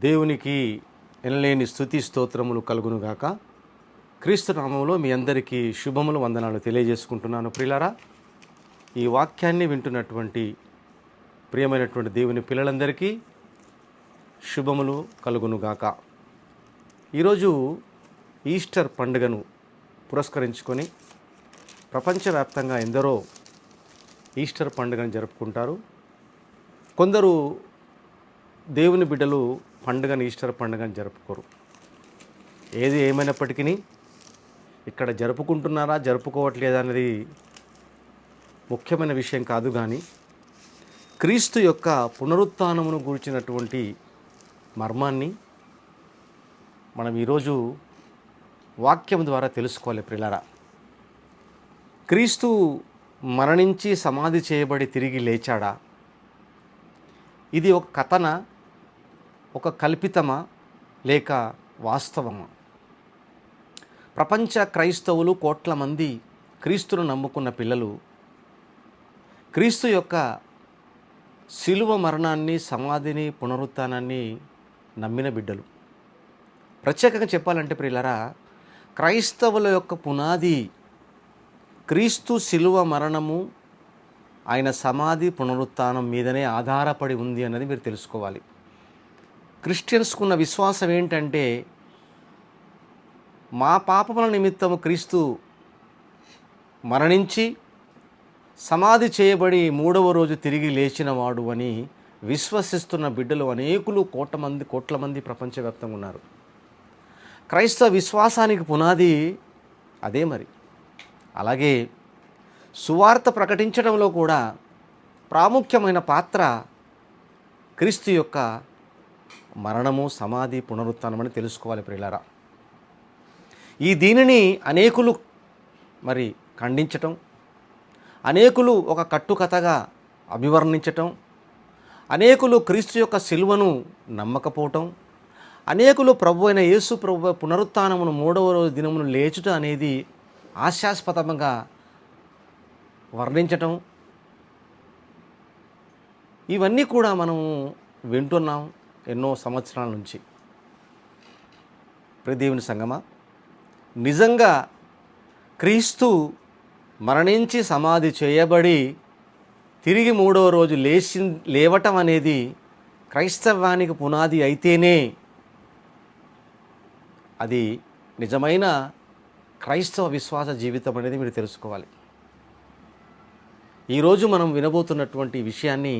దేవునికి ఎనలేని స్తుతి స్తోత్రములు కలుగునుగాక. క్రీస్తు నామములో మీ అందరికీ శుభములు వందనాలు తెలియజేసుకుంటున్నాను. ప్రియులారా, ఈ వాక్యాన్ని వింటున్నటువంటి ప్రియమైనటువంటి దేవుని పిల్లలందరికీ శుభములు కలుగునుగాక. ఈరోజు ఈస్టర్ పండుగను పురస్కరించుకొని ప్రపంచవ్యాప్తంగా ఎందరో ఈస్టర్ పండుగను జరుపుకుంటారు. కొందరు దేవుని బిడ్డలు పండుగను ఈస్టర్ పండుగను జరుపుకోరు. ఏది ఏమైనప్పటికీ ఇక్కడ జరుపుకుంటున్నారా జరుపుకోవట్లేదా అనేది ముఖ్యమైన విషయం కాదు, కానీ క్రీస్తు యొక్క పునరుత్థానమును గురించినటువంటి మర్మాన్ని మనం ఈరోజు వాక్యం ద్వారా తెలుసుకోవాలి. ప్రియులారా, క్రీస్తు మరణించి సమాధి చేయబడి తిరిగి లేచాడా? ఇది ఒక కథనా, ఒక కల్పితమా, లేక వాస్తవమా? ప్రపంచ క్రైస్తవులు కోట్ల మంది క్రీస్తును నమ్ముకున్న పిల్లలు క్రీస్తు యొక్క శిలువ మరణాన్ని, సమాధిని, పునరుత్థానాన్ని నమ్మిన బిడ్డలు. ప్రత్యేకంగా చెప్పాలంటే ప్రియులారా, క్రైస్తవుల యొక్క పునాది క్రీస్తు శిలువ మరణము, ఆయన సమాధి, పునరుత్థానం మీదనే ఆధారపడి ఉంది అన్నది మీరు తెలుసుకోవాలి. క్రిస్టియన్స్కున్న విశ్వాసం ఏంటంటే, మా పాపముల నిమిత్తము క్రీస్తు మరణించి సమాధి చేయబడి మూడవ రోజు తిరిగి లేచినవాడు అని విశ్వసిస్తున్న బిడ్డలు అనేకులు కోట్ల మంది ప్రపంచవ్యాప్తంగా ఉన్నారు. క్రైస్తవ విశ్వాసానికి పునాది అదే. మరి అలాగే సువార్త ప్రకటించడంలో కూడా ప్రాముఖ్యమైన పాత్ర క్రీస్తు యొక్క మరణము, సమాధి, పునరుత్థానం అని తెలుసుకోవాలి. ప్రియులారా, దీనిని అనేకులు మరి ఖండించటం, అనేకులు ఒక కట్టుకథగా అభివర్ణించటం, అనేకులు క్రీస్తు యొక్క శిలువను నమ్మకపోవటం, అనేకులు ప్రభు అయిన యేసు ప్రభు పునరుత్థానమును మూడవ రోజు దినమును లేచుట అనేది హాస్యాస్పదంగా వర్ణించటం, ఇవన్నీ కూడా మనము వింటున్నాం ఎన్నో సంవత్సరాల నుంచి. దేవుని సంగమా, నిజంగా క్రీస్తు మరణించి సమాధి చేయబడి తిరిగి మూడవ రోజు లేవటం అనేది క్రైస్తవానికి పునాది అయితేనే అది నిజమైన క్రైస్తవ విశ్వాస జీవితం అనేది మీరు తెలుసుకోవాలి. ఈరోజు మనం వినబోతున్నటువంటి విషయాన్ని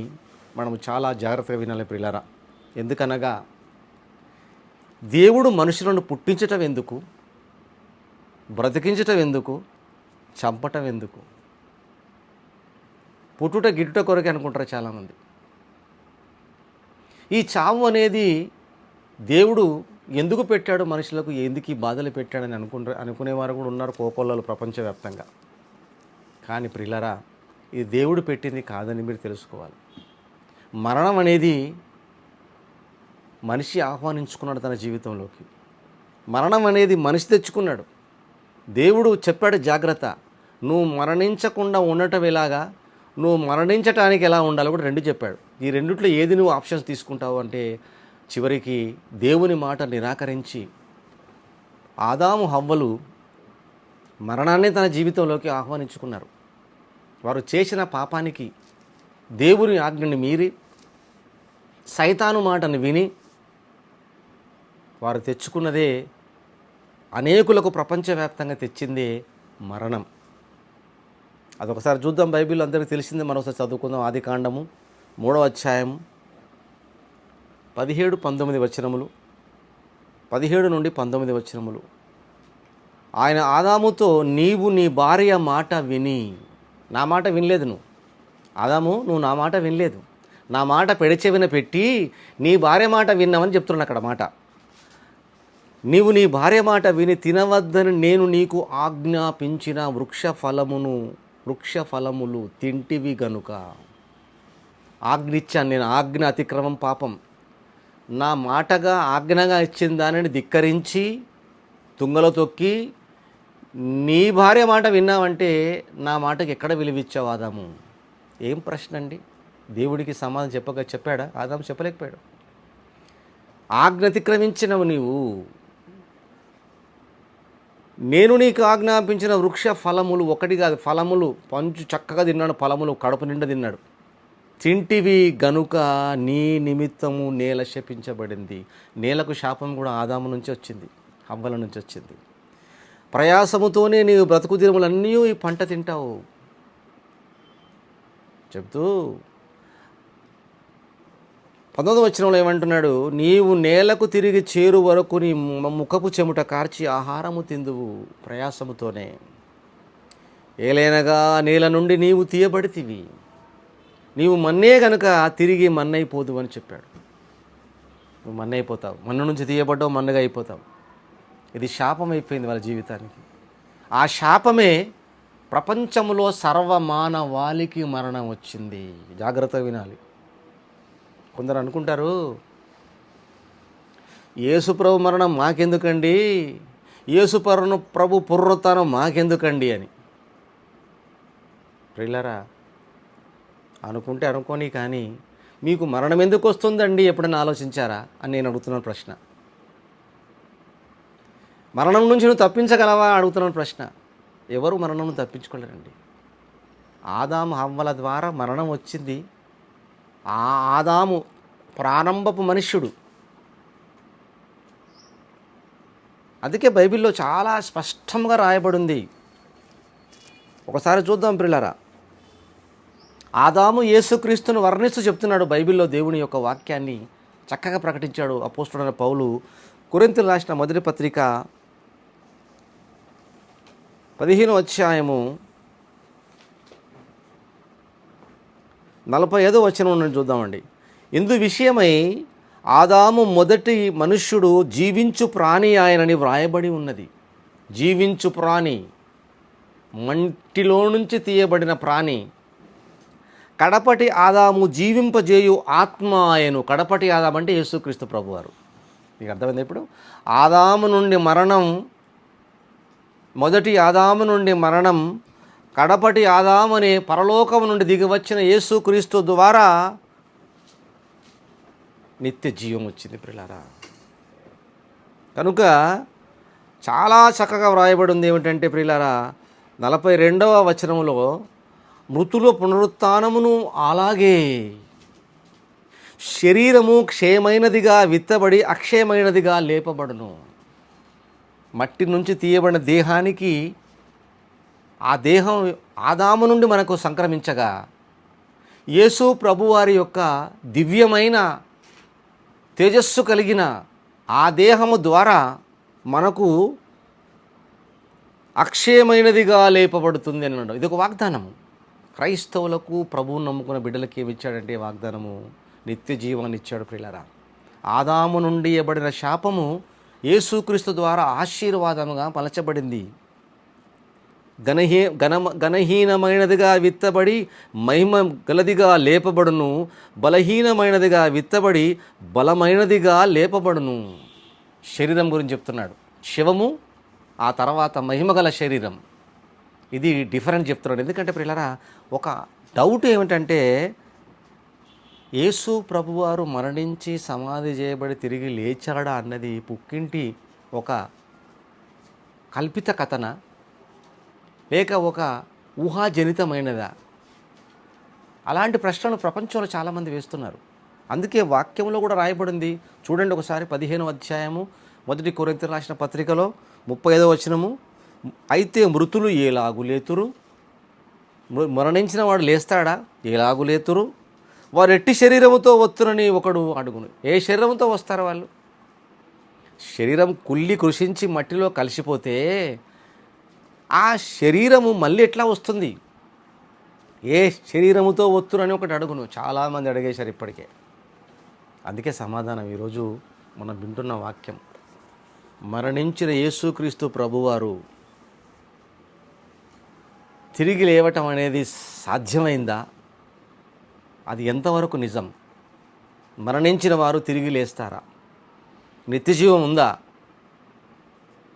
మనం చాలా జాగ్రత్తగా వినాలి ప్రియులారా. ఎందుకనగా దేవుడు మనుషులను పుట్టించటం ఎందుకు, బ్రతికించటం ఎందుకు, చంపటం ఎందుకు? పుట్టుట గిట్టుట కొరకే అనుకుంటారు చాలామంది. ఈ చావు అనేది దేవుడు ఎందుకు పెట్టాడు మనుషులకు, ఎందుకు ఈ బాధలు పెట్టాడని అనుకునేవారు కూడా ఉన్నారు కోకొల్లలు ప్రపంచవ్యాప్తంగా. కానీ ప్రియులారా, ఇది దేవుడు పెట్టింది కాదని మీరు తెలుసుకోవాలి. మరణం అనేది మనిషి ఆహ్వానించుకున్నాడు తన జీవితంలోకి. మరణం అనేది మనిషి తెచ్చుకున్నాడు. దేవుడు చెప్పాడు, జాగ్రత్త, నువ్వు మరణించకుండా ఉండటం ఎలాగా, నువ్వు మరణించటానికి ఎలా ఉండాలో కూడా రెండు చెప్పాడు. ఈ రెండిట్లో ఏది నువ్వు ఆప్షన్స్ తీసుకుంటావు అంటే, చివరికి దేవుని మాట నిరాకరించి ఆదాము హవ్వలు మరణాన్ని తన జీవితంలోకి ఆహ్వానించుకున్నారు. వారు చేసిన పాపానికి దేవుని ఆజ్ఞని మీరి సైతాను మాటను విని వారు తెచ్చుకున్నదే, అనేకులకు ప్రపంచవ్యాప్తంగా తెచ్చిందే మరణం. అదొకసారి చూద్దాం. బైబిల్ అందరికీ తెలిసిందే, మరోసారి చదువుకుందాం. ఆదికాండము 3వ అధ్యాయం 17-19 వచనములు, 17 నుండి 19 వచనములు. ఆయన ఆదాముతో, నీవు నీ భార్య మాట విని, నా మాట వినలేదు నువ్వు ఆదాము, నువ్వు నా మాట వినలేదు, నా మాట పెడచెవిన పెట్టి నీ భార్య మాట విన్నామని చెప్తున్నాను అక్కడ మాట. నీవు నీ భార్య మాట విని తినవద్దని నేను నీకు ఆజ్ఞాపించిన వృక్ష ఫలములు తింటివి గనుక. ఆజ్ఞ ఇచ్చాను నేను, ఆజ్ఞ అతిక్రమం పాపం. నా మాటగా ఆజ్ఞగా ఇచ్చిన దానిని ధిక్కరించి తుంగలో తొక్కి నీ భార్య మాట విన్నావంటే నా మాటకి ఎక్కడ విలువిచ్చావు ఆదాము? ఏం ప్రశ్న అండి? దేవుడికి సమాధానం చెప్పాడా? ఆదాము చెప్పలేకపోయాడు. ఆజ్ఞ అతిక్రమించినవు నీవు. నేను నీకు ఆజ్ఞాపించిన వృక్ష ఫలములు ఒకటి కాదు, ఫలములు పంచు చక్కగా తిన్నాడు, ఫలములు కడుపు నిండా తిన్నాడు. తింటివి గనుక నీ నిమిత్తము నేల శపించబడింది. నేలకు శాపం కూడా ఆదాము నుంచి వచ్చింది, హవ్వల నుంచి వచ్చింది. ప్రయాసముతోనే నీవు బ్రతుకు దినములన్నీ ఈ పంట తింటావు చెప్తూ 19వ వచనంలో ఏమంటున్నాడు? నీవు నేలకు తిరిగి చేరు వరకు నీ ముఖపు చెముట కార్చి ఆహారము తిందువు ప్రయాసముతోనే. ఏలైనగా నేల నుండి నీవు తీయబడితివి, నీవు మన్నే గనుక తిరిగి మన్నైపోదు అని చెప్పాడు. నువ్వు మన్నైపోతావు, మన్ను నుంచి తీయబడ్డావు, మన్నుగా అయిపోతావు. ఇది శాపం అయిపోయింది వాళ్ళ జీవితానికి. ఆ శాపమే ప్రపంచంలో సర్వమానవాళికి మరణం వచ్చింది. జాగ్రత్తగా వినాలి. కొందరు అనుకుంటారు, యేసు ప్రభు మరణం మాకెందుకండి, యేసు ప్రభు పునరుత్థానం మాకెందుకండి అని. ప్రియులారా, అనుకుంటే అనుకోని, కానీ మీకు మరణం ఎందుకు వస్తుందండి ఎప్పుడైనా ఆలోచించారా అని నేను అడుగుతున్నాను ప్రశ్న. మరణం నుంచి నువ్వు తప్పించగలవా అడుగుతున్నాను ప్రశ్న. ఎవరు మరణం తప్పించుకోలేరండి. ఆదాము హవ్వల ద్వారా మరణం వచ్చింది. ఆ ఆదాము ప్రారంభపు మనుష్యుడు. అందుకే బైబిల్లో చాలా స్పష్టంగా రాయబడింది. ఒకసారి చూద్దాం ప్రియులారా. ఆదాము యేసుక్రీస్తును వర్ణిస్తూ చెప్తున్నాడు బైబిల్లో. దేవుని యొక్క వాక్యాన్ని చక్కగా ప్రకటించాడు అపోస్తలుడైన పౌలు. కొరింథీయులకు రాసిన మొదటి పత్రిక 15వ అధ్యాయము 45వ వచనం నుండి చూద్దామండి. ఇందు విషయమై ఆదాము మొదటి మనుష్యుడు జీవించు ప్రాణి ఆయనని వ్రాయబడి ఉన్నది. జీవించు ప్రాణి, మంటిలో నుంచి తీయబడిన ప్రాణి. కడపటి ఆదాము జీవింపజేయు ఆత్మ ఆయను. కడపటి ఆదాము అంటే యేసుక్రీస్తు ప్రభువారు. మీకు అర్థమైంది? ఇప్పుడు ఆదాము నుండి మరణం, మొదటి ఆదాము నుండి మరణం, కడపటి ఆదాము అనే పరలోకము నుండి దిగివచ్చిన యేసుక్రీస్తు ద్వారా నిత్య జీవం వచ్చింది ప్రియులారా. కనుక చాలా చక్కగా వ్రాయబడి ఉంది. ఏమిటంటే ప్రియులారా, 42వ వచనంలో మృతుల పునరుత్థానమును అలాగే శరీరము క్షయమైనదిగా విత్తబడి అక్షయమైనదిగా లేపబడును. మట్టి నుంచి తీయబడిన దేహానికి, ఆ దేహం ఆదాము నుండి మనకు సంక్రమించగా, యేసు ప్రభువారి యొక్క దివ్యమైన తేజస్సు కలిగిన ఆ దేహము ద్వారా మనకు అక్షయమైనదిగా లేపబడుతుంది అని అన్నాడు. ఇది ఒక వాగ్దానము. క్రైస్తవులకు, ప్రభువును నమ్ముకున్న బిడ్డలకి ఏమి ఇచ్చాడంటే వాగ్దానము? నిత్య జీవాన్ని ఇచ్చాడు ప్రియులారా. ఆదాము నుండి ఇవ్వబడిన శాపము యేసుక్రీస్తు ద్వారా ఆశీర్వాదముగా పలచబడింది. ఘనహీనమైనదిగా విత్తబడి మహిమ గలదిగా లేపబడును, బలహీనమైనదిగా విత్తబడి బలమైనదిగా లేపబడును. శరీరం గురించి చెప్తున్నాడు. శివము, ఆ తర్వాత మహిమగల శరీరం. ఇది డిఫరెంట్ చెప్తున్నాడు. ఎందుకంటే ప్రియులారా, ఒక డౌట్ ఏమిటంటే, యేసు ప్రభువారు మరణించి సమాధి చేయబడి తిరిగి లేచాడా అన్నది పుక్కింటి ఒక కల్పిత కథన, లేక ఒక ఊహాజనితమైనదా? అలాంటి ప్రశ్నలు ప్రపంచంలో చాలామంది వేస్తున్నారు. అందుకే వాక్యంలో కూడా రాయబడింది. చూడండి ఒకసారి 15వ అధ్యాయము 1 కొరింథీయులకు రాసిన పత్రికలో 35వ వచనము. అయితే మృతులు ఏలాగు లేతురు? మరణించిన వాడు లేస్తాడా? ఏలాగు లేతురు? వారు ఎట్టి శరీరముతో వస్తురని ఒకడు అడుగును. ఏ శరీరంతో వస్తారు వాళ్ళు? శరీరం కుళ్ళి కృషించి మట్టిలో కలిసిపోతే ఆ శరీరము మళ్ళీ ఎట్లా వస్తుంది? ఏ శరీరముతో వస్తురని ఒకటి అడుగును. చాలామంది అడిగేశారు ఇప్పటికే. అందుకే సమాధానం ఈరోజు మనం వింటున్న వాక్యం. మరణించిన యేసుక్రీస్తు ప్రభువారు తిరిగి లేవటం అనేది సాధ్యమైందా? అది ఎంతవరకు నిజం? మరణించిన వారు తిరిగి లేస్తారా? నిత్యజీవం ఉందా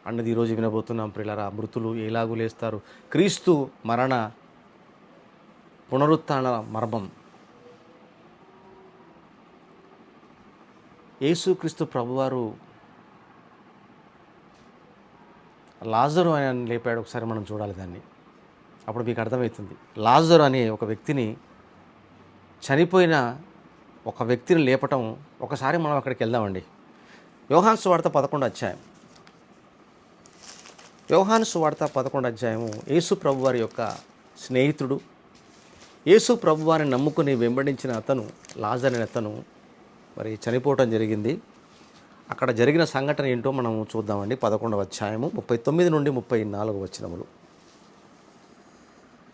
అన్నది ఈరోజు వినబోతున్నాం ప్రియులారా. మృతులు ఎలాగూ లేస్తారు? క్రీస్తు మరణ పునరుత్థాన మర్మం. యేసుక్రీస్తు ప్రభువారు లాజరు అని లేపాడు. ఒకసారి మనం చూడాలి దాన్ని, అప్పుడు మీకు అర్థమవుతుంది. లాజరు అనే ఒక వ్యక్తిని, చనిపోయిన ఒక వ్యక్తిని లేపటం. ఒకసారి మనం అక్కడికి వెళ్దామండి. యోహాను సువార్త 11 అధ్యాయం. యోహాను సువార్త 11 అధ్యాయము. యేసు ప్రభువారి యొక్క స్నేహితుడు, యేసు ప్రభువారిని నమ్ముకుని వెంబడించిన అతను, లాజరు అనే అతను మరి చనిపోవటం జరిగింది. అక్కడ జరిగిన సంఘటన ఏంటో మనం చూద్దామండి. 11వ అధ్యాయము 39 నుండి 34 వచనములు.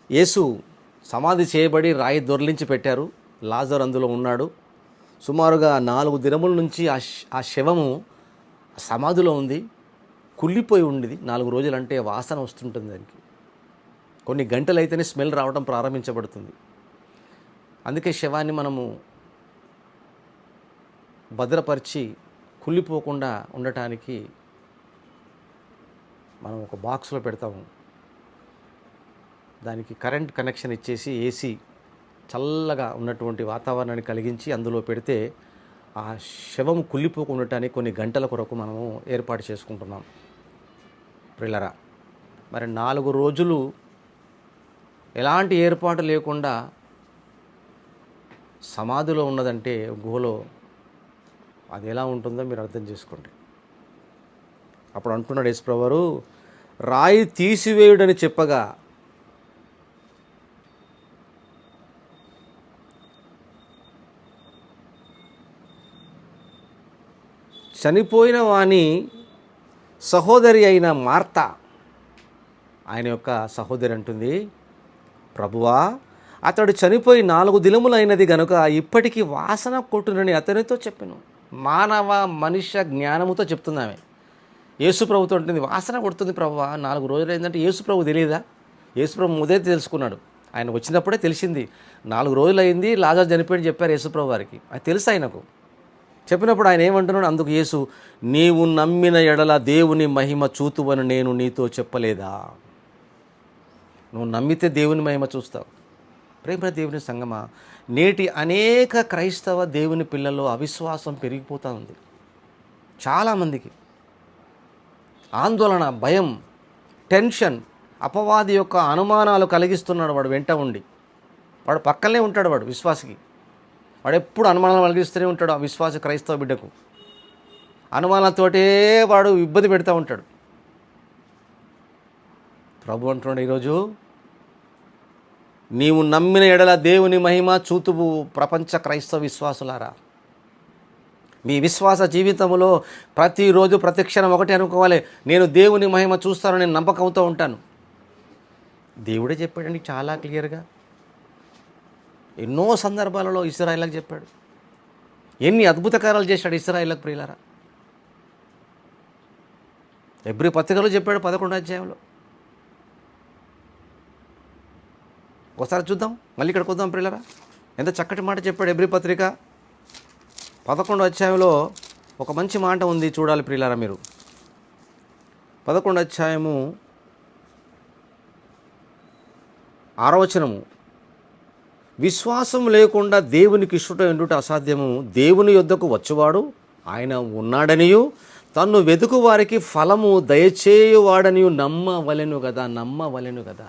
యేసు సమాధి చేయబడి రాయి దొర్లించి పెట్టారు. లాజరు అందులో ఉన్నాడు. సుమారుగా 4 దినముల నుంచి ఆ శవము సమాధిలో ఉంది. కుళ్ళిపోయి ఉండేది. 4 రోజులంటే వాసన వస్తుంటుంది దానికి. కొన్ని గంటలు అయితేనే స్మెల్ రావడం ప్రారంభించబడుతుంది. అందుకే శవాన్ని మనము భద్రపరిచి కుళ్ళిపోకుండా ఉండటానికి మనం ఒక బాక్స్లో పెడతాము. దానికి కరెంట్ కనెక్షన్ ఇచ్చేసి ఏసీ చల్లగా ఉన్నటువంటి వాతావరణాన్ని కలిగించి అందులో పెడితే ఆ శవము కుళ్ళిపోకుండా ఉండటానికి కొన్ని గంటల కొరకు మనము ఏర్పాటు చేసుకుంటున్నాం ప్రియులారా. మరి 4 రోజులు ఎలాంటి ఏర్పాటు లేకుండా సమాధిలో ఉన్నదంటే, గుహలో, అది ఎలా ఉంటుందో మీరు అర్థం చేసుకోండి. అప్పుడు అంటున్నాడు యేసుప్రభువారు, రాయి తీసివేయుడని చెప్పగా చనిపోయిన వాని సహోదరి అయిన మార్త, ఆయన యొక్క సహోదరి అంటుంది, ప్రభువా, అతడు చనిపోయి 4 దినములైనది గనుక ఇప్పటికీ వాసన కొట్టునని అతనితో చెప్పాను. మానవ మనుష్య జ్ఞానముతో చెప్తుంది ఆమె. యేసుప్రభుతో ఉంటుంది, వాసన కొడుతుంది ప్రభువా, 4 రోజులు అయిందంటే. యేసుప్రభు తెలియదా? యేసుప్రభు మొదటి తెలుసుకున్నాడు. ఆయన వచ్చినప్పుడే తెలిసింది. 4 రోజులు అయింది, లాజరు చనిపోయి చెప్పారు యేసుప్రభు వారికి. అది తెలుసు ఆయనకు. చెప్పినప్పుడు ఆయన ఏమంటున్నాడు? అందుకు యేసు, నీవు నమ్మిన ఎడల దేవుని మహిమ చూతువని నేను నీతో చెప్పలేదా? నువ్వు నమ్మితే దేవుని మహిమ చూస్తావు. ప్రేమ దేవుని సంగమా, నేటి అనేక క్రైస్తవ దేవుని పిల్లల్లో అవిశ్వాసం పెరిగిపోతూ ఉంది. చాలామందికి ఆందోళన, భయం, టెన్షన్, అపవాది యొక్క అనుమానాలు కలిగిస్తున్నాడు. వాడు వెంట ఉండి, వాడు పక్కనే ఉంటాడు. వాడు విశ్వాసికి వాడు ఎప్పుడు అనుమానాలు కలిగిస్తూనే ఉంటాడు. ఆ విశ్వాస క్రైస్తవ బిడ్డకు అనుమానాలతోటే వాడు ఇబ్బంది పెడతా ఉంటాడు. ప్రభు అంటున్నాడు ఈరోజు, నీవు నమ్మిన ఎడల దేవుని మహిమ చూతువు. ప్రపంచ క్రైస్తవ విశ్వాసులారా, మీ విశ్వాస జీవితంలో ప్రతిరోజు ప్రతిక్షణం ఒకటి అనుకోవాలి, నేను దేవుని మహిమ చూస్తాను, నేను నమ్మకంతో ఉంటాను. దేవుడే చెప్పాడండి చాలా క్లియర్గా. ఎన్నో సందర్భాలలో ఇశ్రాయేలుకు చెప్పాడు. ఎన్ని అద్భుత కార్యాలు చేశాడు ఇశ్రాయేలుకు ప్రియులారా. ఎబ్రీ పత్రికలో చెప్పాడు 11వ అధ్యాయంలో. ఒకసారి చూద్దాం, మళ్ళీ ఇక్కడికి వద్దాం ప్రియులారా. ఎంత చక్కటి మాట చెప్పాడు ఎబ్రీ పత్రిక 11వ అధ్యాయంలో. ఒక మంచి మాట ఉంది, చూడాలి ప్రియులారా మీరు. 11వ అధ్యాయము 6వ వచనము, విశ్వాసం లేకుండా దేవునికి ఇష్టం ఎండుట అసాధ్యము. దేవుని యొద్దకు వచ్చువాడు ఆయన ఉన్నాడనియు తన్ను వెతుకు వారికి ఫలము దయచేయువాడనియు నమ్మవలెను కదా. నమ్మవలెను కదా.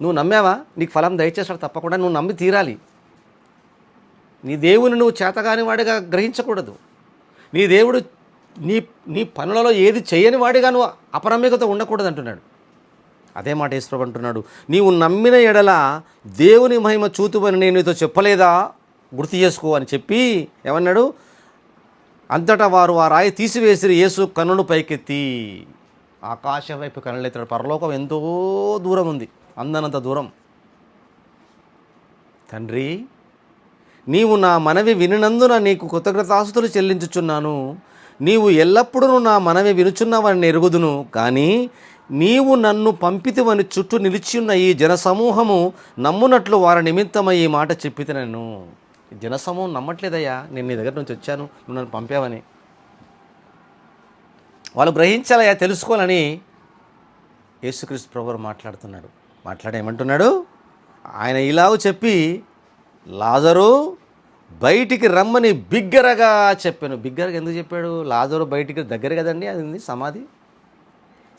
నువ్వు నమ్మావా? నీకు ఫలం దయచేస్తాడు తప్పకుండా. నువ్వు నమ్మి తీరాలి. నీ దేవుని నువ్వు చేతగాని వాడిగా గ్రహించకూడదు. నీ దేవుడు నీ పనులలో ఏది చేయని వాడిగా నువ్వు అపనమ్మికతో ఉండకూడదు అంటున్నాడు. అదే మాట యేసుప్రభు అంటున్నాడు, నీవు నమ్మిన ఎడల దేవుని మహిమ చూతువని నేను నీతో చెప్పలేదా? గుర్తు చేసుకో అని చెప్పి ఏమన్నాడు? అంతటా వారు ఆ రాయి తీసివేసి యేసు కన్నును పైకెత్తి ఆకాశం వైపు కన్నులెత్తాడు. పరలోకం ఎంతో దూరం ఉంది, అందనంత దూరం. తండ్రి, నీవు నా మనవి వినినందున నీకు కృతజ్ఞతాస్తుతులు చెల్లించుచున్నాను. నీవు ఎల్లప్పుడూ నా మనవి వినుచున్నావని ఎరుగుదును. కానీ నీవు నన్ను పంపితివని చుట్టూ నిలిచియున్న ఈ జనసమూహము నమ్మునట్లు వారి నిమిత్తమై ఈ మాట చెప్పితే నేను. జనసమూహం నమ్మట్లేదయ్యా, నేను నీ దగ్గర నుంచి వచ్చాను, నువ్వు నన్ను పంపావని. వాళ్ళు గ్రహించాలయ్యా, తెలుసుకోవాలని యేసుక్రీస్తు ప్రభువు మాట్లాడేమంటున్నాడు? ఆయన ఇలాగ చెప్పి, లాజరు బయటికి రమ్మని బిగ్గరగా చెప్పాను. బిగ్గరగా ఎందుకు చెప్పాడు? లాజరు బయటికి దగ్గర కదండి, అది ఉంది సమాధి.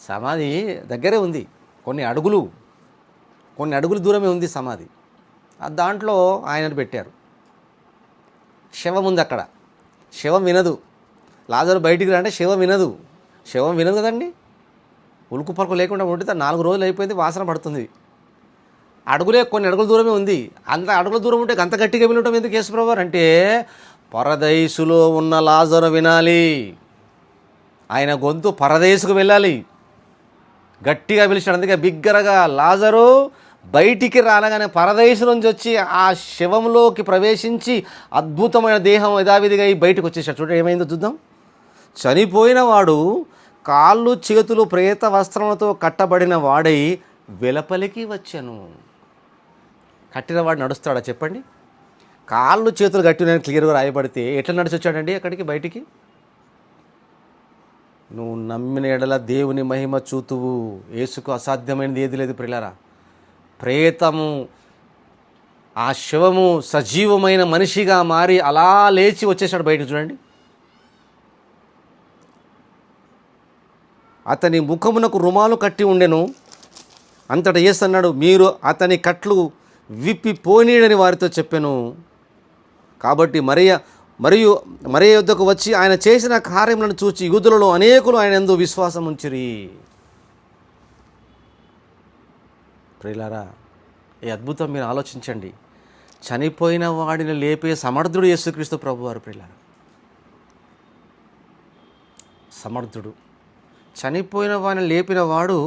సమాధి దగ్గరే ఉంది, కొన్ని అడుగులు దూరమే ఉంది సమాధి. దాంట్లో ఆయనను పెట్టారు. శవం ఉంది అక్కడ. శవం వినదు. లాజరు బయటికి రంటే శవం వినదు కదండి. ఉలుకు పలుకు లేకుండా ఉంటే 4 రోజులు అయిపోయింది, వాసన పడుతుంది. కొన్ని అడుగుల దూరమే ఉంది. అంత అడుగుల దూరం ఉంటే అంత గట్టిగా వినటం ఎందుకు యేసుప్రభు అంటే, పరదైసులో ఉన్న లాజరు వినాలి. ఆయన గొంతు పరదేశుకు వెళ్ళాలి. గట్టిగా పిలిచాడు. అందుకే బిగ్గరగా లాజరు బయటికి రానగానే పరదేశం నుంచి వచ్చి ఆ శవంలోకి ప్రవేశించి అద్భుతమైన దేహం యథావిధిగా బయటకు వచ్చేసాడు. చూడండి ఏమైందో చూద్దాం. చనిపోయిన వాడు కాళ్ళు చేతులు ప్రేత వస్త్రములతో కట్టబడిన వాడై వెలపలికి వచ్చాను. కట్టినవాడు నడుస్తాడా చెప్పండి? కాళ్ళు చేతులు కట్టిన క్లియర్గా రాయబడితే ఎట్లా నడిచి వచ్చాడండి అక్కడికి బయటికి? నువ్వు నమ్మిన ఎడల దేవుని మహిమ చూతువు. యేసుకు అసాధ్యమైనది ఏది లేదు ప్రియులారా. ప్రేతము, ఆ శవము సజీవమైన మనిషిగా మారి అలా లేచి వచ్చేసాడు బయటకు. చూడండి, అతని ముఖమునకు రుమాలు కట్టి ఉండెను. అంతటా యేసు అన్నాడు, మీరు అతని కట్లు విప్పి పోనీడని వారితో చెప్పాను. కాబట్టి మరియ యొద్దకు వచ్చి ఆయన చేసిన కార్యములను చూచి యూదులలో అనేకులు ఆయన యందు విశ్వాసం ఉంచిరి. ప్రియులారా, ఈ అద్భుతం మీరు ఆలోచించండి. చనిపోయిన వాడిని లేపే సమర్థుడు యేసుక్రీస్తు ప్రభువారు. ప్రియులారా, సమర్థుడు. చనిపోయిన వాడిని లేపిన వాడు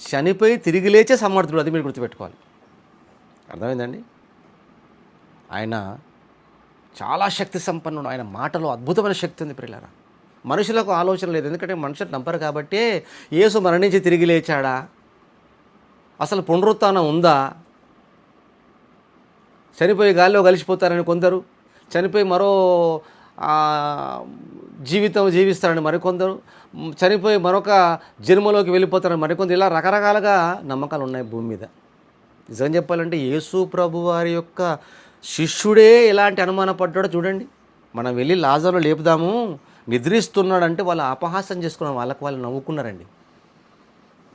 చనిపోయి తిరిగి లేచే సమర్థుడు. అది మీరు గుర్తుపెట్టుకోవాలి. అర్థమైందండి? ఆయన చాలా శక్తి సంపన్నుడు. ఆయన మాటలో అద్భుతమైన శక్తి ఉంది ప్రియులారా. మనుషులకు ఆలోచన లేదు, ఎందుకంటే మనుషులు నమ్మరు కాబట్టి. యేసు మరణించి తిరిగి లేచాడా? అసలు పునరుత్థానం ఉందా? చనిపోయి గాలిలో కలిసిపోతారని కొందరు, చనిపోయి మరో జీవితం జీవిస్తారని మరికొందరు, చనిపోయి మరొక జన్మలోకి వెళ్ళిపోతారని మరికొందరు. ఇలా రకరకాలుగా నమ్మకాలు ఉన్నాయి భూమి మీద. నిజం చెప్పాలంటే యేసు ప్రభు వారి యొక్క శిష్యుడే ఎలాంటి అనుమానపడ్డాడో చూడండి. మనం వెళ్ళి లాజరును లేపుదాము, నిద్రిస్తున్నాడంటే వాళ్ళు అపహాసం చేసుకున్నారు, వాళ్ళు నవ్వుకున్నారండి.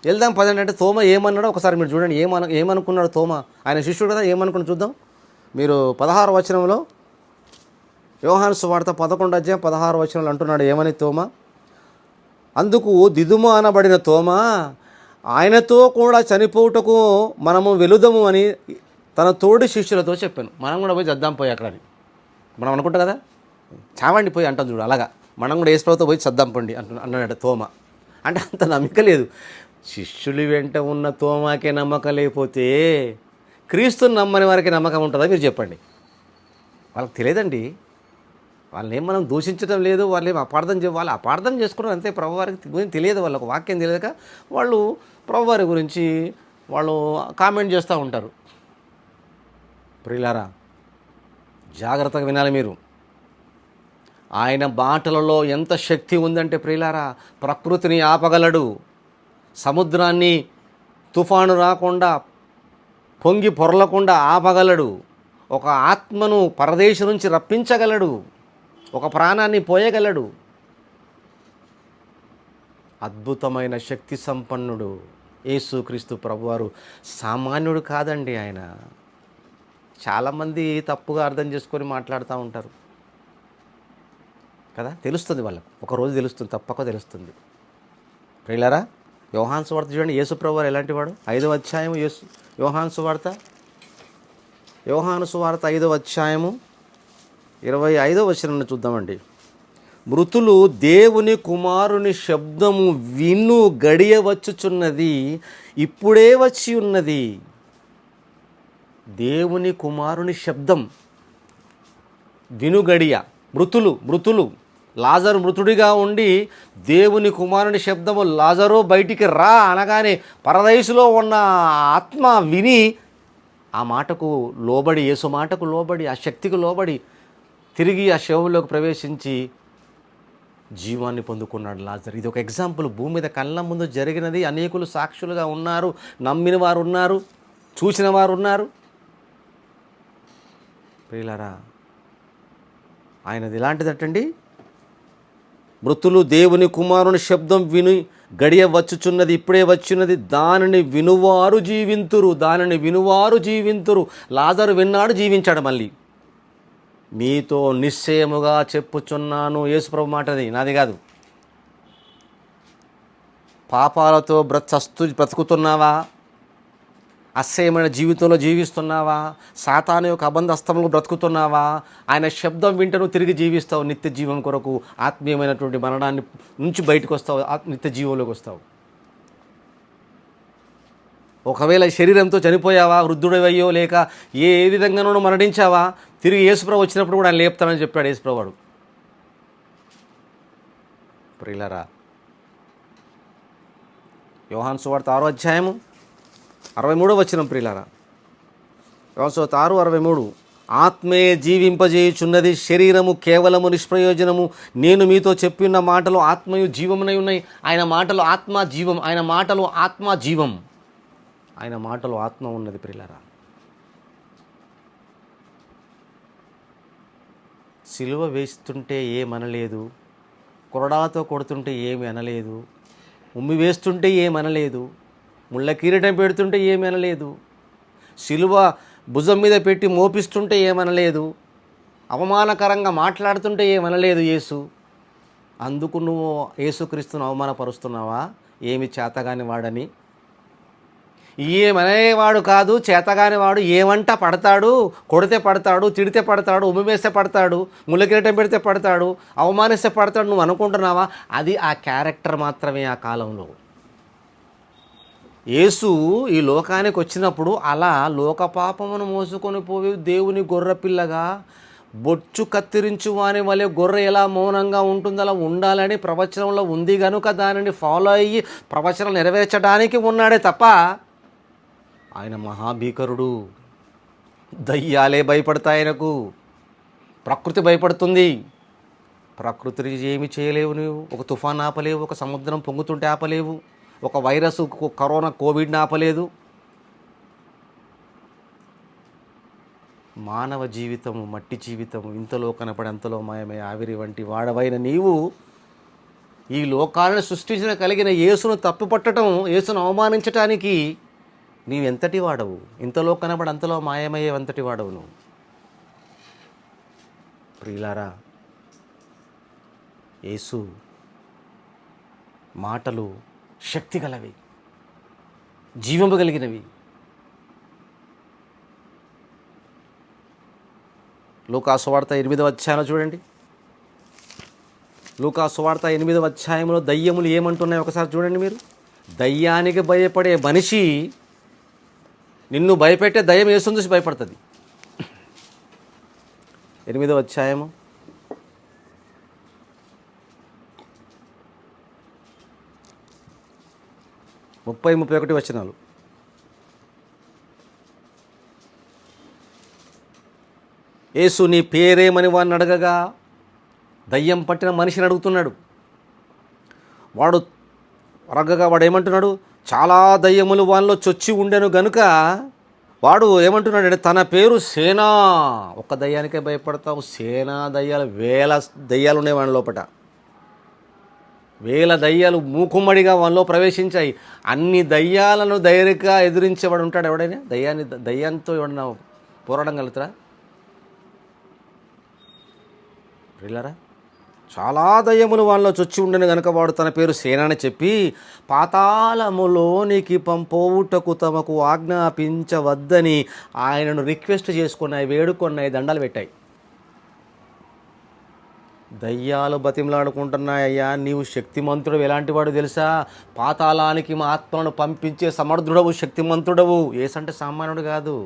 వెళ్దాం పదండి అంటే తోమ ఏమన్నాడో ఒకసారి మీరు చూడండి. ఏమనుకున్నాడు తోమ? ఆయన శిష్యుడు కదా, ఏమనుకున్నాడు చూద్దాం. మీరు 16వ వచనంలో, యోహాను సువార్త 11వ అధ్యాయం 16వ వచనంలో అంటున్నాడు ఏమని తోమ? అందుకు దిదుమ అనబడిన తోమ, ఆయనతో కూడా చనిపోవుటకు మనము వెలుదము అని తన తోడి శిష్యులతో చెప్పాను. మనం కూడా పోయి చద్దాం పోయి అక్కడ అని మనం అనుకుంటాం కదా, చావండి పోయి అంటాం చూడు. అలాగా మనం కూడా యేసుప్రభుతో పోయి చద్దాం పండి అన్నాడు తోమ. అంటే అంత నమ్మక లేదు. శిష్యులు వెంట ఉన్న తోమాకే నమ్మకం లేకపోతే క్రీస్తుని నమ్మని వారికి నమ్మకం ఉంటుందా మీరు చెప్పండి? వాళ్ళకి తెలియదండి. వాళ్ళని ఏం మనం దూషించడం లేదు, వాళ్ళు ఏం వాళ్ళు అపార్థం చేసుకున్నారు అంతే. ప్రభువారికి గురించి తెలియదు, వాళ్ళకు వాక్యం తెలియక వాళ్ళు ప్రభువారి గురించి వాళ్ళు కామెంట్ చేస్తూ ఉంటారు. ప్రియులారా, జాగ్రత్తగా వినాలి మీరు. ఆయన మాటలలో ఎంత శక్తి ఉందంటే ప్రియులారా, ప్రకృతిని ఆపగలడు, సముద్రాన్ని తుఫాను రాకుండా పొంగి పొరలకుండా ఆపగలడు, ఒక ఆత్మను పరదేశం నుంచి రప్పించగలడు, ఒక ప్రాణాన్ని పోయగలడు. అద్భుతమైన శక్తి సంపన్నుడు యేసుక్రీస్తు ప్రభువారు. సామాన్యుడు కాదండి ఆయన. చాలామంది తప్పుగా అర్థం చేసుకొని మాట్లాడుతూ ఉంటారు కదా. తెలుస్తుంది వాళ్ళకు, ఒకరోజు తెలుస్తుంది, తప్పక తెలుస్తుంది. ప్రియులారా, యోహాను సువార్త చూడండి. యేసు ప్రభువారు ఎలాంటి వాడు? 5వ అధ్యాయము యోహాను సువార్త 5వ అధ్యాయము 25వ వచనం చూద్దామండి. మృతులు దేవుని కుమారుని శబ్దము విను గడియ వచ్చుచున్నది, ఇప్పుడే వచ్చి ఉన్నది. దేవుని కుమారుని శబ్దం విను గడియ. మృతులు లాజరు మృతుడిగా ఉండి దేవుని కుమారుని శబ్దము లాజరు బయటికి రా అనగానే పరదైసులో ఉన్న ఆత్మ విని ఆ మాటకు లోబడి, యేసు మాటకు లోబడి, ఆ శక్తికి లోబడి తిరిగి ఆ శవంలోకి ప్రవేశించి జీవాన్ని పొందుకున్నాడు లాజరు. ఇది ఒక ఎగ్జాంపుల్. భూమి మీద కళ్ళ ముందు జరిగినది. అనేకులు సాక్షులుగా ఉన్నారు, నమ్మిన వారు ఉన్నారు, చూసిన వారు ఉన్నారు. ప్రియులారా, ఆయనది ఎలాంటిదటండి? మృతులు దేవుని కుమారుని శబ్దం విని గడియ వచ్చుచున్నది, ఇప్పుడే వచ్చినది, దానిని వినువారు జీవింతురు. లాజరు విన్నాడు, జీవించాడు. మళ్ళీ మీతో నిశ్చయముగా చెప్పుచున్నాను, యేసుప్రభు మాటది, నాది కాదు. పాపాలతో బ్రతుకుతున్నావా? అసహ్యమైన జీవితంలో జీవిస్తున్నావా? సాతాను యొక్క అబంధస్తములు బ్రతుకుతున్నావా? ఆయన శబ్దం వింటే నువ్వు తిరిగి జీవిస్తావు, నిత్య జీవం కొరకు, ఆత్మీయమైనటువంటి మరణాన్ని నుంచి బయటకు వస్తావు, నిత్య జీవంలోకి వస్తావు. ఒకవేళ శరీరంతో చనిపోయావా, వృద్ధుడవయ్యో లేక ఏ విధంగానూ మరణించావా, తిరిగి యేసుప్రభు వచ్చినప్పుడు కూడా ఆయన లేపుతానని చెప్పాడు యేసుప్రభు వాడు. ప్రియులారా, యోహాను సువార్త 6వ అధ్యాయము 63వ వచనం. ప్రియులారా, యోహాను సువార్త 6:63, ఆత్మే జీవింపజేయుచున్నది, శరీరము కేవలము నిష్ప్రయోజనము. నేను మీతో చెప్పిన మాటలు ఆత్మయు జీవమునై ఉన్నాయి. ఆయన మాటలు ఆత్మ జీవం, ఆయన మాటలు ఆత్మ జీవం, ఆయన మాటలు ఆత్మ ఉన్నది. ప్రియులారా, సిలువ వేస్తుంటే ఏమనలేదు, కొరడాలతో కొడుతుంటే ఏమి అనలేదు, ఉమ్మి వేస్తుంటే ఏమనలేదు, ముళ్ళ కిరీటం పెడుతుంటే ఏమి అనలేదు, సిలువ భుజం మీద పెట్టి మోపిస్తుంటే ఏమనలేదు, అవమానకరంగా మాట్లాడుతుంటే ఏమనలేదు యేసు. అందుకు నువ్వు యేసుక్రీస్తును అవమానపరుస్తున్నావా? ఏమి చేతగాని వాడని. ఏమనేవాడు కాదు, చేతగాని వాడు. ఏమంట పడతాడు, కొడితే పడతాడు, తిడితే పడతాడు, ఉమ్మివేస్తే పడతాడు, ముళ్ళ కిరీటం పెడితే పడతాడు, అవమానిస్తే పడతాడు. నువ్వు అనుకుంటున్నావా? అది ఆ క్యారెక్టర్ మాత్రమే. ఆ కాలంలో యేసు ఈ లోకానికి వచ్చినప్పుడు అలా లోక పాపమును మోసుకొని పోయి దేవుని గొర్రెపిల్లగా బొచ్చు కత్తిరించు వాని వలె గొర్రె ఎలా మౌనంగా ఉంటుందో అలా ఉండాలని ప్రవచనంలో ఉంది కనుక దానిని ఫాలో అయ్యి ప్రవచనం నెరవేర్చడానికి ఉన్నాడే తప్ప ఆయన మహాభీకరుడు. దయ్యాలే భయపడతాయి ఆయనకు, ప్రకృతి భయపడుతుంది. ప్రకృతిని ఏమి చేయలేవు నువ్వు. ఒక తుఫాన్ ఆపలేవు, ఒక సముద్రం పొంగుతుంటే ఆపలేవు, ఒక వైరస్ కరోనా కోవిడ్ని ఆపలేదు. మానవ జీవితము మట్టి జీవితము, ఇంతలో కనపడి అంతలో మాయమై ఆవిరి వంటి వాడవైన నీవు ఈ లోకాలను సృష్టించిన కలిగిన యేసును తప్పుపట్టడం, యేసును అవమానించటానికి నీవెంతటి వాడవు? ఇంతలో కనబడి అంతలో మాయమయ్యేవంతటి వాడవు నువ్వు. ప్రియులారా, యేసు మాటలు శక్తి గలవి, జీవము కలిగినవి. లూకా సువార్త 8వ అధ్యాయంలో చూడండి. లూకా సువార్త 8వ అధ్యాయంలో దయ్యములు ఏమంటున్నాయి ఒకసారి చూడండి మీరు. దయ్యానికి భయపడే మనిషి, నిన్ను భయపెట్టే దయ్యం యేసుని చూసి భయపడుతుంది. 8వ అధ్యాయము 30-31 వచనాలు. యేసు నీ పేరేమని వాడిని అడగగా, దయ్యం పట్టిన మనిషిని అడుగుతున్నాడు. వాడు ఏమంటున్నాడు? చాలా దయ్యములు వాళ్ళలో చొచ్చి ఉండెను గనుక వాడు ఏమంటున్నాడు? తన పేరు సేనా. ఒక్క దయ్యానికే భయపడతావు, సేనా దయ్యాలు, వేల దయ్యాలు ఉన్నాయి వాడి లోపట. వేల దయ్యాలు మూకుమ్మడిగా వాళ్ళలో ప్రవేశించాయి. అన్ని దయ్యాలను ధైర్యంగా ఎదిరించేవాడు ఉంటాడు ఎవడైనా? దయ్యంతో ఎవడన్నా పోరాటం కలుగుతారా? ప్రియులారా, చాలా దయ్యములు వాళ్ళలో చొచ్చి ఉండను కనుక వాడు తన పేరు సేనాని చెప్పి పాతాళములోనికి పంపోవుటకు తమకు ఆజ్ఞాపించవద్దని ఆయనను రిక్వెస్ట్ చేసుకున్నాయి, వేడుకున్నాయి, దండాలు పెట్టాయి. దయ్యాలు బతిమలాడుకుంటున్నాయి, అయ్యా నీవు శక్తిమంతుడు. ఎలాంటి వాడు తెలుసా? పాతాళానికి మా ఆత్మను పంపించే సమర్థుడవు, శక్తిమంతుడవు. ఏసంటే సామాన్యుడు కాదు.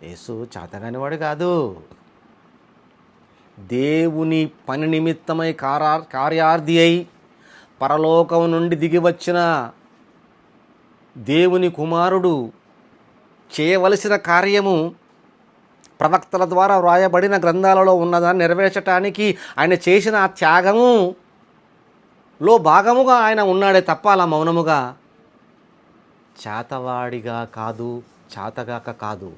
యేసు చేతగానివాడు కాదు. దేవుని పని నిమిత్తమై కార్యార్థి అయి పరలోకం నుండి దిగి వచ్చిన దేవుని కుమారుడు చేయవలసిన కార్యము ప్రవక్తల ద్వారా వ్రాయబడిన గ్రంథాలలో ఉన్నదాన్ని నెరవేర్చడానికి ఆయన చేసిన ఆ త్యాగములో భాగముగా ఆయన ఉన్నాడే తప్ప అలా మౌనముగా చేతవాడిగా కాదు, చాతగాక కాదు.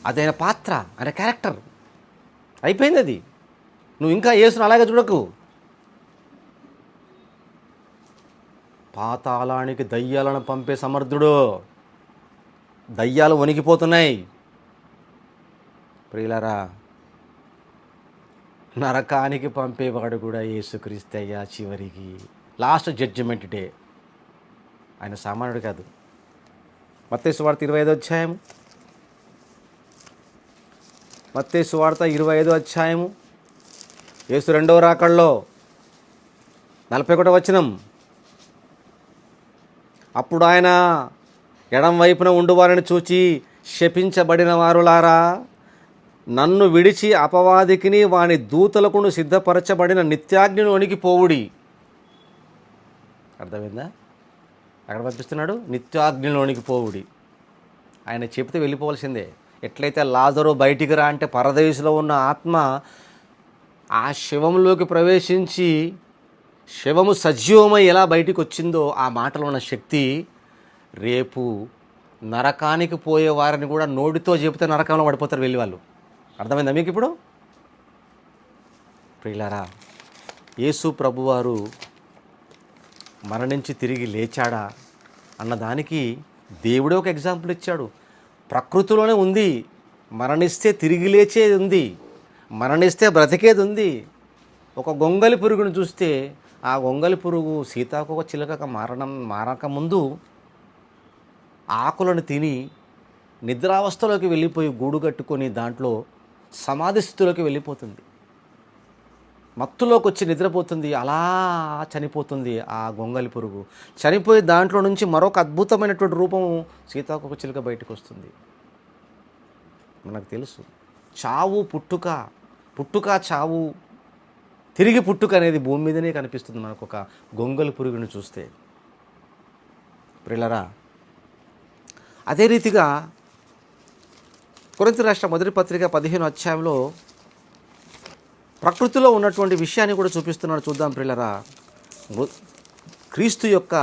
అదైన పాత్ర, ఆయన క్యారెక్టర్ అయిపోయింది. అది నువ్వు ఇంకా యేసును అలాగే చూడకు. పాతాళానికి దయ్యాలను పంపే సమర్థుడు. దయ్యాలు వణికిపోతున్నాయి ప్రియులారా. నరకానికి పంపేవాడు కూడా యేసుక్రీస్తయ్యా. చివరికి లాస్ట్ జడ్జిమెంట్ డే. ఆయన సామాన్యుడు కాదు. మత్తయి సువార్త 25వ అధ్యాయము, మత్తయి సువార్త 25వ అధ్యాయము, యేసు రెండవ రాకడలో 41వ వచనం. అప్పుడు ఆయన ఎడం వైపున ఉండువారిని చూచి, శపించబడిన వారులారా, నన్ను విడిచి అపవాదికిని వాని దూతలకును సిద్ధపరచబడిన నిత్యాగ్నిలోనికి పోవుడి. అర్థమైందా? అక్కడ పంపిస్తున్నాడు, నిత్యాగ్నిలోనికి పోవుడి. ఆయన చెప్తే వెళ్ళిపోవాల్సిందే. ఎట్లయితే లాజరు బయటికి రా అంటే పరదేశంలో ఉన్న ఆత్మ ఆ శవంలోకి ప్రవేశించి శవము సజీవమై ఎలా బయటికి వచ్చిందో, ఆ మాటలో ఉన్న శక్తి రేపు నరకానికి పోయే వారిని కూడా నోటితో చెబితే నరకంలో పడిపోతారు వెళ్ళి వాళ్ళు. అర్థమైందా మీకు ఇప్పుడు? ప్రియులారా, యేసు ప్రభువారు మరణించి తిరిగి లేచాడా అన్నదానికి దేవుడే ఒక ఎగ్జాంపుల్ ఇచ్చాడు. ప్రకృతిలోనే ఉంది. మరణిస్తే తిరిగి లేచేది ఉంది, మరణిస్తే బ్రతికేది ఉంది. ఒక గొంగలి పురుగును చూస్తే ఆ గొంగలి పురుగు సీతాకోక చిలుకగా మారకముందు ఆకులను తిని నిద్రావస్థలోకి వెళ్ళిపోయి గూడు కట్టుకొని దాంట్లో సమాధి స్థితిలోకి వెళ్ళిపోతుంది. మత్తులోకి వచ్చి నిద్రపోతుంది. అలా చనిపోతుంది ఆ గొంగలి పురుగు. చనిపోయి దాంట్లో నుంచి మరొక అద్భుతమైనటువంటి రూపం సీతాకోక చిలుక బయటకు వస్తుంది. మనకు తెలుసు చావు పుట్టుక, పుట్టుక చావు, తిరిగి పుట్టుక అనేది భూమి మీదనే కనిపిస్తుంది మనకు ఒక గొంగలి పురుగుని చూస్తే. ప్రియులారా, అదే రీతిగా కొరింథీ రాష్ట్ర మొదటి పత్రిక 15వ అధ్యాయంలో ప్రకృతిలో ఉన్నటువంటి విషయాన్ని కూడా చూపిస్తున్నాడు. చూద్దాం ప్రియులారా. క్రీస్తు యొక్క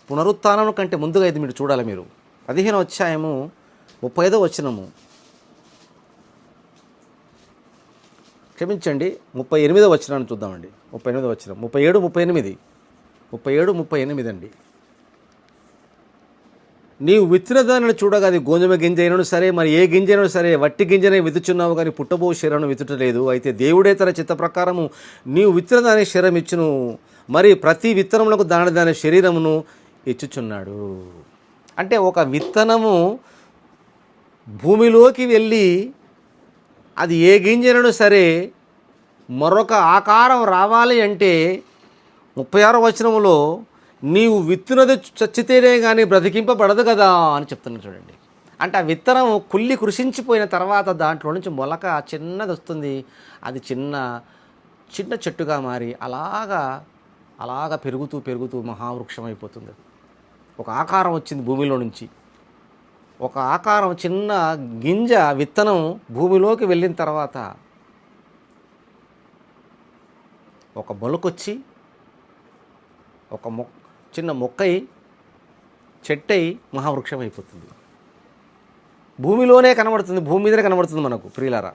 పునరుత్థానం కంటే ముందుగా ఇది మీరు చూడాలి. మీరు 15వ అధ్యాయము 35వ వచనము, క్షమించండి 38వ వచనాన్ని చూద్దామండి. 38వ వచనం, 37, 38 అండి. నీవు విత్తిన దానిని చూడగా అది గోధుమ గింజ అయినను సరే, మరి ఏ గింజ అయినా సరే, వట్టి గింజనే విత్తుచున్నావు కానీ పుట్టబో శరీరం విత్తుటలేదు. అయితే దేవుడే తన చిత్త ప్రకారము నీవు విత్తిన దాని శరీరం ఇచ్చును, మరి ప్రతి విత్తనములకు దాని శరీరమును ఇచ్చుచున్నాడు. అంటే ఒక విత్తనము భూమిలోకి వెళ్ళి అది ఏ గింజనను సరే మరొక ఆకారం రావాలి అంటే 36వ వచనములో నీవు విత్తునది చచ్చితేనే కానీ బ్రతికింపబడదు కదా అని చెప్తున్నాడు. చూడండి, అంటే ఆ విత్తనం కుళ్ళి కృషించిపోయిన తర్వాత దాంట్లో నుంచి మొలక చిన్నది వస్తుంది. అది చిన్న చిన్న చెట్టుగా మారి అలాగా పెరుగుతూ మహావృక్షం అయిపోతుంది. ఒక ఆకారం వచ్చింది భూమిలో నుంచి. ఒక ఆకారం, చిన్న గింజ విత్తనం భూమిలోకి వెళ్ళిన తర్వాత ఒక మొలకొచ్చి ఒక చిన్న మొక్కై చెట్టై మహావృక్షం అయిపోతుంది. భూమిలోనే కనబడుతుంది, భూమి మీదనే కనబడుతుంది మనకు. ప్రియులారా,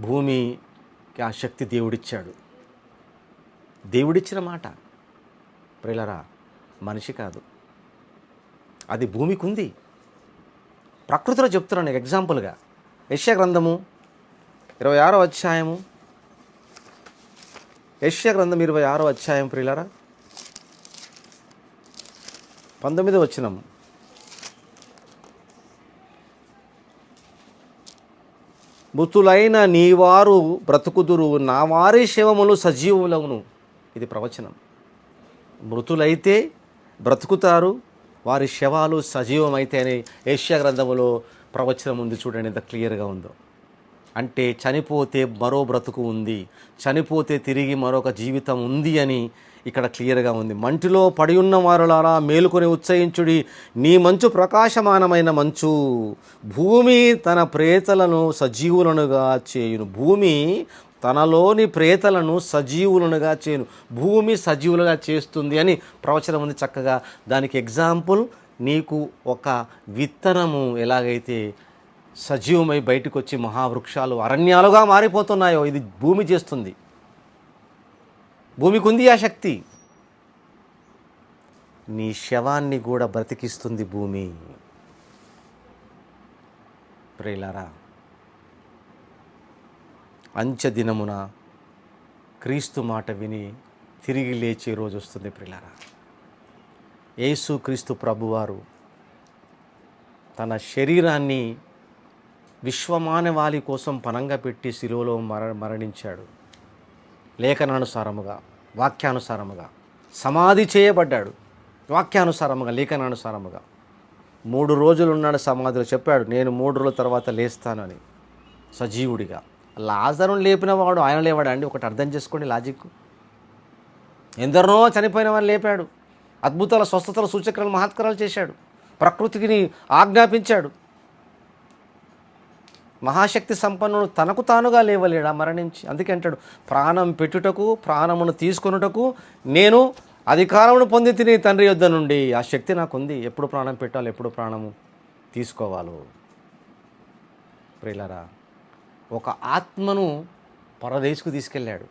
భూమికి ఆ శక్తి దేవుడిచ్చాడు. దేవుడిచ్చిన మాట ప్రియులారా, మనిషి కాదు, అది భూమికి ఉంది. ప్రకృతిలో చెప్తున్నాను ఎగ్జాంపుల్గా. యెషయా గ్రంథము 26వ అధ్యాయము, యెషయా గ్రంథం 26వ అధ్యాయం ప్రియులారా 19వ వచనం. మృతులైన నీవారు బ్రతుకుదురు, నా వారి శవములు సజీవులవును. ఇది ప్రవచనం. మృతులైతే బ్రతుకుతారు, వారి శవాలు సజీవమైతే అని యెషయా గ్రంథములో ప్రవచనం ఉంది. చూడండి ఎంత క్లియర్గా ఉందో. అంటే చనిపోతే మరో బ్రతుకు ఉంది, చనిపోతే తిరిగి మరొక జీవితం ఉంది అని ఇక్కడ క్లియర్గా ఉంది. మంటిలో పడి ఉన్న వారులారా మేలుకొని ఉత్సహించుడి, నీ మంచు ప్రకాశమానమైన మంచు, భూమి తన ప్రేతలను సజీవులనుగా చేయును. భూమి తనలోని ప్రేతలను సజీవులుగా చేయను. భూమి సజీవులుగా చేస్తుంది అని ప్రవచనం ఉంది చక్కగా. దానికి ఎగ్జాంపుల్ నీకు ఒక విత్తనము ఎలాగైతే సజీవమై బయటకు వచ్చి మహావృక్షాలు అరణ్యాలుగా మారిపోతున్నాయో ఇది భూమి చేస్తుంది. భూమికి ఉంది ఆ శక్తి. నీ శవాన్ని కూడా బ్రతికిస్తుంది భూమి. ప్రియులారా, అంచె దినమున క్రీస్తు మాట విని తిరిగి లేచే రోజు వస్తుంది. ప్రియులారా, యేసు క్రీస్తు ప్రభువారు తన శరీరాన్ని విశ్వమానవాళి కోసం పనంగా పెట్టి శిలువలో మరణించాడు. లేఖనానుసారముగా, వాక్యానుసారముగా సమాధి చేయబడ్డాడు. వాక్యానుసారముగా, లేఖనానుసారముగా 3 రోజులు ఉన్నాడు సమాధిలో. చెప్పాడు, నేను 3 రోజుల తర్వాత లేస్తానని సజీవుడిగా. లాజరును లేపిన వాడు ఆయన లేవాడు అండి? ఒకటి అర్థం చేసుకోండి లాజిక్. ఎందరినో చనిపోయిన వాడిని లేపాడు. అద్భుతాల, స్వస్థతల, సూచక్రాలు, మహత్కారాలు చేశాడు. ప్రకృతికి ఆజ్ఞాపించాడు. మహాశక్తి సంపన్నుడు తనకు తానుగా లేవలేడా మరణించి? అందుకే అంటాడు, ప్రాణం పెట్టుటకు ప్రాణమును తీసుకొనుటకు నేను అధికారమును పొంది తిని తండ్రి యొద్ద నుండి. ఆ శక్తి నాకు ఉంది. ఎప్పుడు ప్రాణం పెట్టాలి, ఎప్పుడు ప్రాణము తీసుకోవాలో. ప్రియులారా, ఒక ఆత్మను పరదేశకు తీసుకెళ్ళాడు.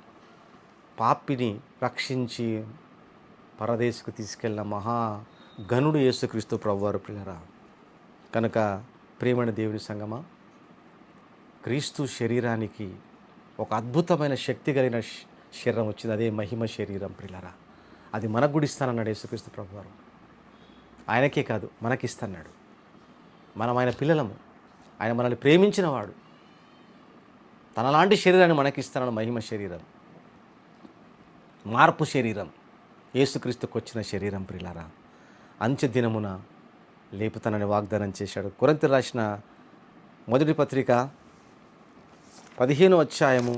పాపిని రక్షించి పరదేశకు తీసుకెళ్ళిన మహా గనుడు యేసుక్రీస్తు ప్రభువారు. ప్రియులారా, కనుక ప్రియమైన దేవుని సంగమా, క్రీస్తు శరీరానికి ఒక అద్భుతమైన శక్తి కలిగిన శరీరం వచ్చింది. అదే మహిమ శరీరం. ప్రియులారా, అది మనకు కూడా ఇస్తానన్నాడు యేసుక్రీస్తు ప్రభువారు. ఆయనకే కాదు, మనకిస్తున్నాడు. మనం ఆయన పిల్లలము. ఆయన మనల్ని ప్రేమించినవాడు. తనలాంటి శరీరాన్ని మనకిస్తున్నాడు. మహిమ శరీరం, మార్పు శరీరం, యేసుక్రీస్తుకు వచ్చిన శరీరం. ప్రియులారా, అంచె దినమున లేపుతానని వాగ్దానం చేశాడు. కొరింథీయులకు రాసిన మొదటి పత్రిక 15వ అధ్యాయము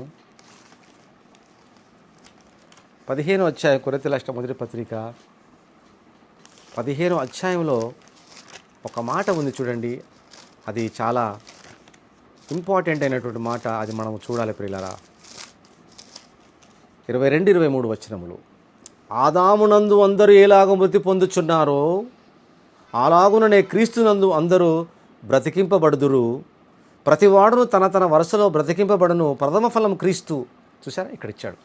15వ అధ్యాయం, కొరింథీయులకు రాసిన మొదటి పత్రిక 15వ అధ్యాయంలో ఒక మాట ఉంది చూడండి. అది చాలా ఇంపార్టెంట్ అయినటువంటి మాట. అది మనం చూడాలి ప్రియులారా. 22-23 వచనములు. ఆదామునందు అందరూ ఏలాగ మృతి పొందుచున్నారో అలాగుననే క్రీస్తునందు అందరూ బ్రతికింపబడుదురు. ప్రతివాడును తన తన వరుసలో బ్రతికింపబడును. ప్రథమ ఫలం క్రీస్తు. చూసారా, ఇక్కడ ఇచ్చాడు.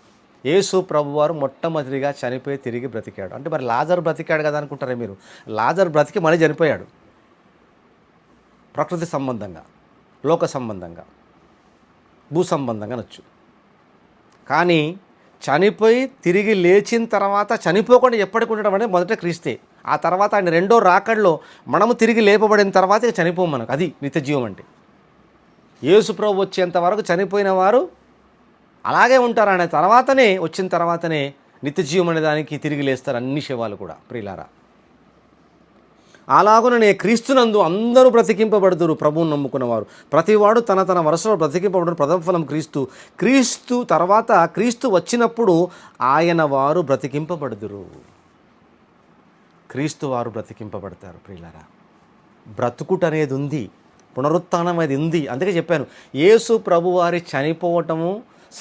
యేసు ప్రభువారు మొట్టమొదటిగా చనిపోయి తిరిగి బ్రతికాడు. అంటే మరి లాజరు బ్రతికాడు కదా అనుకుంటారే మీరు. లాజరు బ్రతికి మళ్ళీ చనిపోయాడు. ప్రకృతి సంబంధంగా, లోక సంబంధంగా, భూ సంబంధంగా అనొచ్చు. కానీ చనిపోయి తిరిగి లేచిన తర్వాత చనిపోకుండా ఎప్పటికి ఉండడం అనేది మొదట క్రీస్తే. ఆ తర్వాత ఆయన రెండో రాకడలో మనము తిరిగి లేపబడిన తర్వాత ఇక చనిపోము మనకు. అది నిత్య జీవం అంటే. యేసు ప్రభు వచ్చేంత వరకు చనిపోయిన వారు అలాగే ఉంటారు. అనే తర్వాతనే, వచ్చిన తర్వాతనే నిత్య జీవం అనే దానికి తిరిగి లేస్తారు అన్ని శవాలు కూడా. ప్రియులారా, అలాగుననే క్రీస్తునందు అందరూ బ్రతికింపబడుదురు. ప్రభువును నమ్ముకున్నవారు ప్రతివాడు తన తన వరుసలో బ్రతికింపబడును. ప్రథమ ఫలం క్రీస్తు. క్రీస్తు తర్వాత క్రీస్తు వచ్చినప్పుడు ఆయన వారు బ్రతికింపబడుదురు. క్రీస్తు వారు బ్రతికింపబడతారు. ప్రియులారా, బ్రతుకుట అనేది ఉంది, పునరుత్థానం అనేది ఉంది. అందుకే చెప్పాను, యేసు ప్రభువారి చనిపోవటము,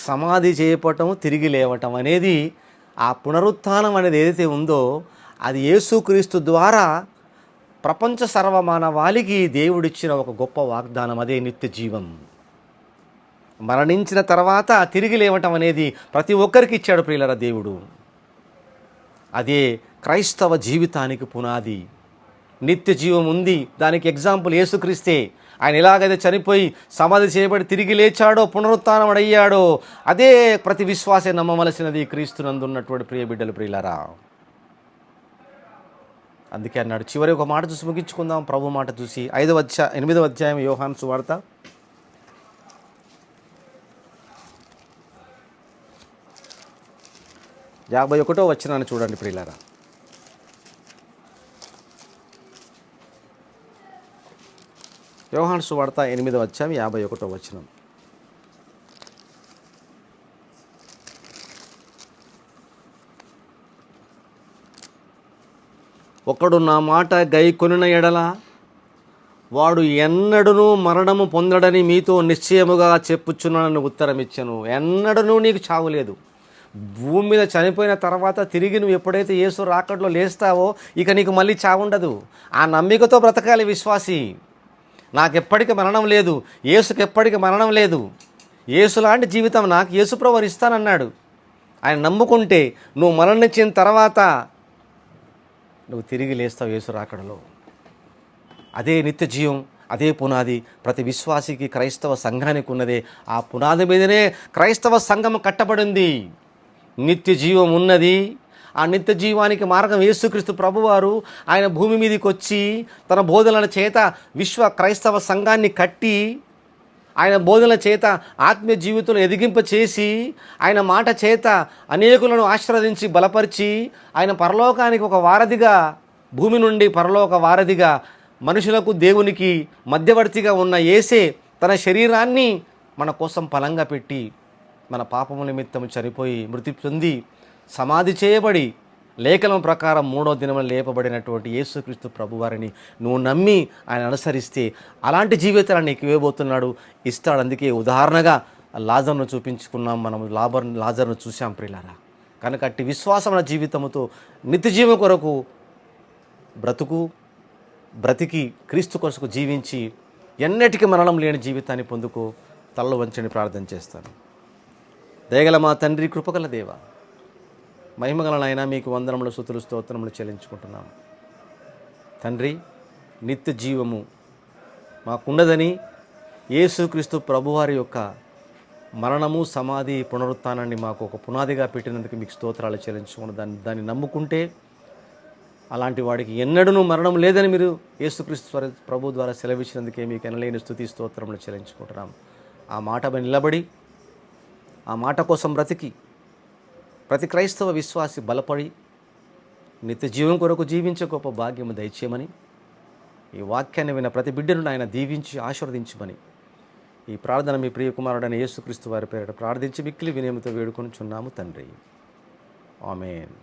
సమాధి చేయటము, తిరిగి లేవటం అనేది, ఆ పునరుత్థానం అనేది ఏదైతే ఉందో అది యేసుక్రీస్తు ద్వారా ప్రపంచ సర్వమానవాళికి దేవుడిచ్చిన ఒక గొప్ప వాగ్దానం. అదే నిత్య జీవం. మరణించిన తర్వాత తిరిగి లేవటం అనేది ప్రతి ఒక్కరికి ఇచ్చాడు ప్రియులారా దేవుడు. అదే క్రైస్తవ జీవితానికి పునాది. నిత్య జీవం ఉంది, దానికి ఎగ్జాంపుల్ యేసుక్రీస్తే. ఆయన ఎలాగైతే చనిపోయి సమాధి చేయబడి తిరిగి లేచాడో, పునరుత్థానం అయ్యాడో, అదే ప్రతి విశ్వాసే నమ్మవలసినది క్రీస్తునందు ఉన్నటువంటి ప్రియ బిడ్డలు. ప్రియులారా, అందుకే అన్నాడు. చివరి ఒక మాట చూసి ముగించుకుందాం, ప్రభు మాట చూసి. 8వ అధ్యాయం యోహాను సువార్త 51వ వచనాన్ని చూడండి ప్రియులారా. యోహాను సువార్త 8వ అధ్యాయం 51వ వచనం. ఒకడు నా మాట గైకొనిన ఎడల వాడు ఎన్నడూనూ మరణము పొందడని మీతో నిశ్చయముగా చెప్పుచున్నానని ఉత్తరం ఇచ్చాను. ఎన్నడూనూ నీకు చావు లేదు. భూమి మీద చనిపోయిన తర్వాత తిరిగి నువ్వు ఎప్పుడైతే యేసు రాకడలో లేస్తావో ఇక నీకు మళ్ళీ చావు ఉండదు. ఆ నమ్మికతో బ్రతకాలి విశ్వాసి. నాకెప్పటికీ మరణం లేదు, యేసుకి ఎప్పటికీ మరణం లేదు, యేసు లాంటి జీవితం నాకు యేసుప్రభు ఇస్తానన్నాడు. ఆయన నమ్ముకుంటే నువ్వు మరణించిన తర్వాత నువ్వు తిరిగి లేస్తావు యేసు రాకడలో. అదే నిత్య జీవం, అదే పునాది ప్రతి విశ్వాసికి, క్రైస్తవ సంఘానికి ఉన్నదే. ఆ పునాది మీదనే క్రైస్తవ సంఘం కట్టబడింది. నిత్య జీవం ఉన్నది. ఆ నిత్య జీవానికి మార్గం యేసుక్రీస్తు ప్రభువారు ఆయన భూమి మీదకి వచ్చి తన బోధనల చేత విశ్వ క్రైస్తవ సంఘాన్ని కట్టి, ఆయన బోధనల చేత ఆత్మీయ జీవితంలో ఎదిగింప చేసి, ఆయన మాట చేత అనేకులను ఆశీర్వదించి బలపరిచి, ఆయన పరలోకానికి ఒక వారధిగా, భూమి నుండి పరలోక వారధిగా, మనుషులకు దేవునికి మధ్యవర్తిగా ఉన్న యేసే తన శరీరాన్ని మన కోసం ఫలంగా పెట్టి, మన పాపముల నిమిత్తం చనిపోయి మృతి పొంది సమాధి చేయబడి లేఖనం ప్రకారం 3వ దినమున లేపబడినటువంటి యేసుక్రీస్తు ప్రభువారిని నువ్వు నమ్మి ఆయన అనుసరిస్తే అలాంటి జీవితాన్ని నీకు ఇవ్వబోతున్నాడు, ఇస్తాడు. అందుకే ఉదాహరణగా లాజరును చూపించుకున్నాం మనం. లాజరును చూసాం ప్రియులారా. కనుక అట్టి విశ్వాసమైన జీవితముతో నిత్య జీవం కొరకు బ్రతికి క్రీస్తు కొరకు జీవించి ఎన్నటికీ మరణం లేని జీవితాన్ని పొందుకో. తలలో వంచని ప్రార్థన చేస్తాను. దయగల మా తండ్రి, కృపగల దేవ, మహిమగల నాయన, మీకు వందనములు, స్తుతులు, స్తోత్రములు చెల్లించుకుంటున్నాం తండ్రి. నిత్య జీవము మాకున్నదని యేసుక్రీస్తు ప్రభువారి యొక్క మరణము, సమాధి, పునరుత్థానాన్ని మాకు ఒక పునాదిగా పెట్టినందుకు మీకు స్తోత్రాలు చెల్లించుకుని దాన్ని నమ్ముకుంటే అలాంటి వాడికి ఎన్నడూనూ మరణం లేదని మీరు యేసుక్రీస్తు ప్రభు ద్వారా సెలవిచ్చినందుకే మీకు ఎనలేని స్తుతి స్తోత్రములు చెల్లించుకుంటున్నాం. ఆ మాట నిలబడి ఆ మాట కోసం బ్రతికి ప్రతి క్రైస్తవ విశ్వాసి బలపడి నిత్య జీవం కొరకు జీవించే గొప్ప భాగ్యము దయచేయమని, ఈ వాక్యాన్ని విన్న ప్రతి బిడ్డను ఆయన దీవించి ఆశీర్వదించమని ఈ ప్రార్థన మీ ప్రియ కుమారుడైన యేసుక్రీస్తు వారి పేరిట ప్రార్థించి మిక్కిలి వినయముతో వేడుకొనుచున్నాము తండ్రి. ఆమేన్.